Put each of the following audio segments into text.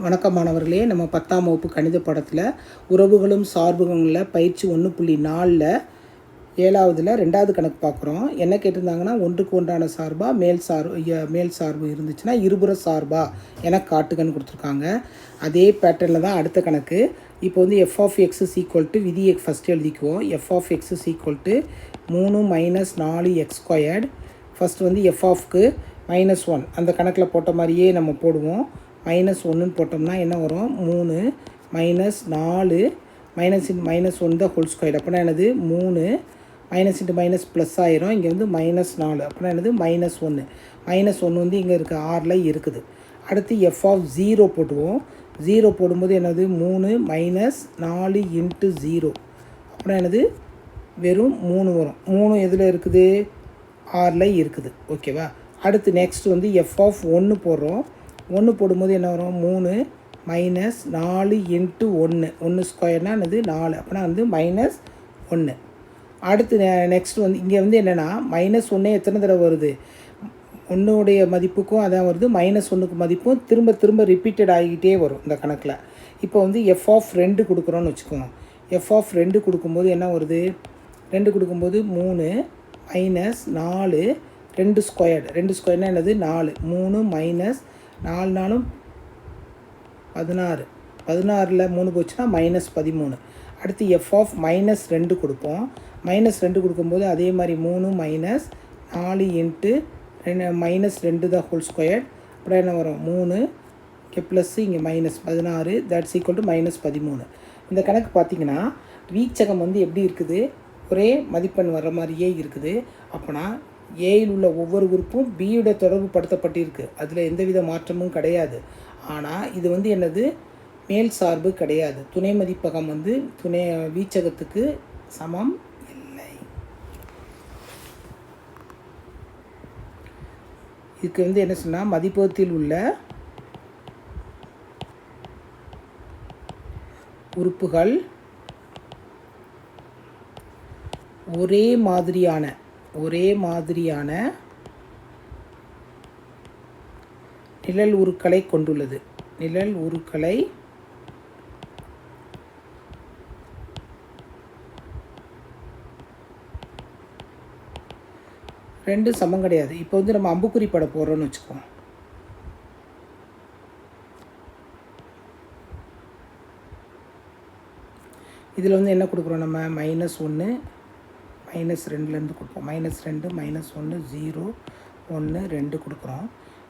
வணக்கம் மாணவர்களே, நம்ம 10ஆம் வகுப்பு கணித பாடத்தில் உறவுகளும் சார்புகளில் பயிற்சி 1.4ல் 7வதுல 2வது கணக்கு பார்க்குறோம். என்ன கேட்டிருந்தாங்கன்னா, ஒன்றுக்கு ஒன்றான சார்பா மேல் சார்பு இருந்துச்சுன்னா இருபுற சார்பா என காட்டுகன்னு கொடுத்துருக்காங்க. அதே பேட்டர்னில் தான் அடுத்த கணக்கு. இப்போ வந்து f of x is equal to விதியை first எழுதிக்குவோம். f of x is equal to 3 - 4x squared. First வந்து f ofக்கு -1 அந்த கணக்கில் போட்ட மாதிரியே நம்ம போடுவோம். -1ன்னு போட்டோம்னா என்ன வரும்? 3 - 4 -1 தான் ஹோல் ஸ்கொயர். அப்படின்னா என்னது? 3 - மைனஸ் ப்ளஸ் ஆயிரும். இங்கே வந்து -4 அப்படின்னா என்னது? -1. -1 வந்து இங்கே இருக்குது, ஆறில் இருக்குது. அடுத்து f of 0 போட்டுவோம். 0 போடும்போது என்னது? 3 - 4 × 0 அப்படின்னா என்னது? வெறும் 3 வரும். 3 எதில் இருக்குது? ஆறில் இருக்குது. ஓகேவா? அடுத்து நெக்ஸ்ட் வந்து f of 1 போடுறோம். 1 போடும்போது என்ன வரும்? 3 - 4 × 1 1 ஸ்கொயர்னால் என்னது? 4 அப்படின்னா வந்து -1. அடுத்து நெக்ஸ்ட் வந்து இங்கே வந்து என்னென்னா -1 எத்தனை தடவை வருது? 1உடைய மதிப்புக்கும் அதான் வருது, -1க்கு மதிப்பும் திரும்ப திரும்ப ரிப்பீட்டட் ஆகிக்கிட்டே வரும் இந்த கணக்கில். இப்போ வந்து f of 2 கொடுக்குறோன்னு வச்சுக்கோங்க. f of 2 கொடுக்கும்போது என்ன வருது? 2 கொடுக்கும்போது 3 - 4 2 ஸ்கொயர்டு. 2 ஸ்கொயர்னால் என்னது? 4 3 - 4 4 16. 16ல் 3 போச்சுன்னா -13. அடுத்து f of -2 கொடுப்போம். -2 கொடுக்கும்போது அதே மாதிரி 3 - 4 × -2 தான் ஹோல் ஸ்கொயர். அப்புறம் என்ன வரும்? 3 இங்கே ப்ளஸ்ஸு இங்கே -16 தட்ஸ் ஈக்குவல் டு -13. இந்த கணக்கு பார்த்திங்கன்னா வீச்சகம் வந்து எப்படி இருக்குது? ஒரே மதிப்பெண் வர்ற மாதிரியே இருக்குது. அப்போனா ஏயில் உள்ள ஒவ்வொரு உறுப்பும் பியோட தொடர்பு படுத்தப்பட்டிருக்கு. அதில் எந்தவித மாற்றமும் கிடையாது. ஆனால் இது வந்து என்னது? மேல் சார்பு கிடையாது. துணை மதிப்பகம் வந்து வீச்சகத்துக்கு சமம் இல்லை. இதுக்கு வந்து என்ன சொன்னால், மதிப்பகத்தில் உள்ள உறுப்புகள் ஒரே மாதிரியான நிழல் உருக்களை கொண்டுள்ளது. நிழல் உருக்களை ரெண்டும் சமம் கிடையாது. இப்போ வந்து நம்ம அம்புக்குறி பட போகிறோன்னு வச்சுக்கோம். இதில் வந்து என்ன கொடுக்குறோம் நம்ம? -1 -2லேருந்து கொடுப்போம். -2 -1 0 1 2 கொடுக்குறோம்.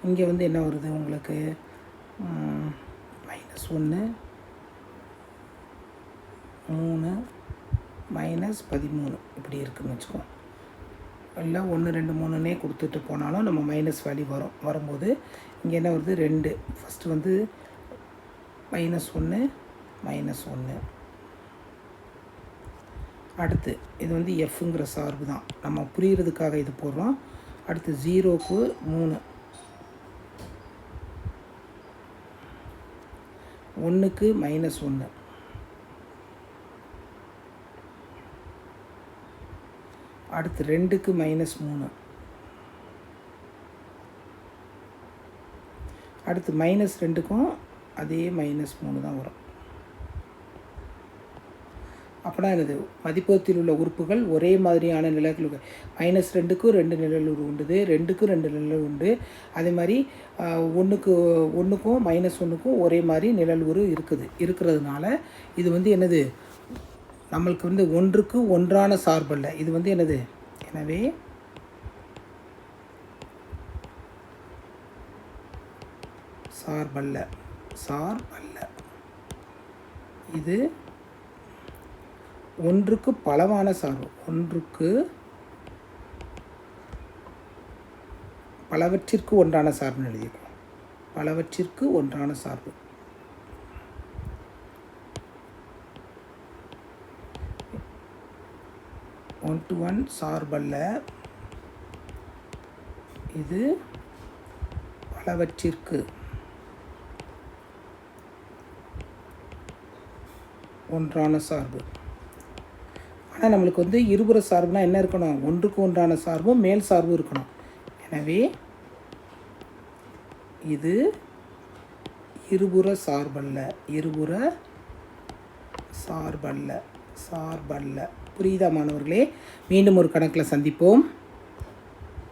இங்கே வந்து என்ன வருது உங்களுக்கு? -1 3 -13 இப்படி இருக்குதுன்னு வச்சுக்கோம். இல்லை 1 2 3னே கொடுத்துட்டு போனாலும் நம்ம மைனஸ் வேல்யூ வரும்போது இங்கே என்ன வருது? 2. ஃபஸ்ட்டு வந்து -1 -1. அடுத்து இது வந்து எஃப்ங்கிற சார்பு தான், நம்ம புரிகிறதுக்காக இது போடுறோம். அடுத்து 0க்கு 3 1க்கு -1 அடுத்து 2க்கு -3 அடுத்து -2க்கும் அதே -3 தான் வரும். அப்படின்னா என்னது? மதிப்பகத்தில் உள்ள உறுப்புகள் ஒரே மாதிரியான நிழல்கள். -2க்கும் 2 நிழல் உண்டு, 2க்கும் 2 நிழல் உண்டு. அதே மாதிரி 1க்கும் -1க்கும் ஒரே மாதிரி நிழல் இருக்கிறதுனால இது வந்து என்னது? நம்மளுக்கு வந்து ஒன்றுக்கு ஒன்றான சார்பல்ல. இது வந்து என்னது? எனவே சார்பல்ல. இது ஒன்றுக்கு பலவான சார்பு. ஒன்றுக்கு பலவற்றிற்கு ஒன்றான சார்புன்னு எழுதிக்கிறோம். பலவற்றிற்கு ஒன்றான சார்பு. ஒன் டு ஒன் சார்பல்ல. இது பலவற்றிற்கு ஒன்றான சார்பு. ஆனால் நம்மளுக்கு வந்து இருபுற சார்புனா என்ன இருக்கணும்? ஒன்றுக்கு ஒன்றான சார்பும் மேல் சார்பும் இருக்கணும். எனவே இது இருபுற சார்பல்ல. இருபுற சார்பல்ல. சார்பல்ல. புரியுதா மாணவர்களே? மீண்டும் ஒரு கணக்கில் சந்திப்போம்.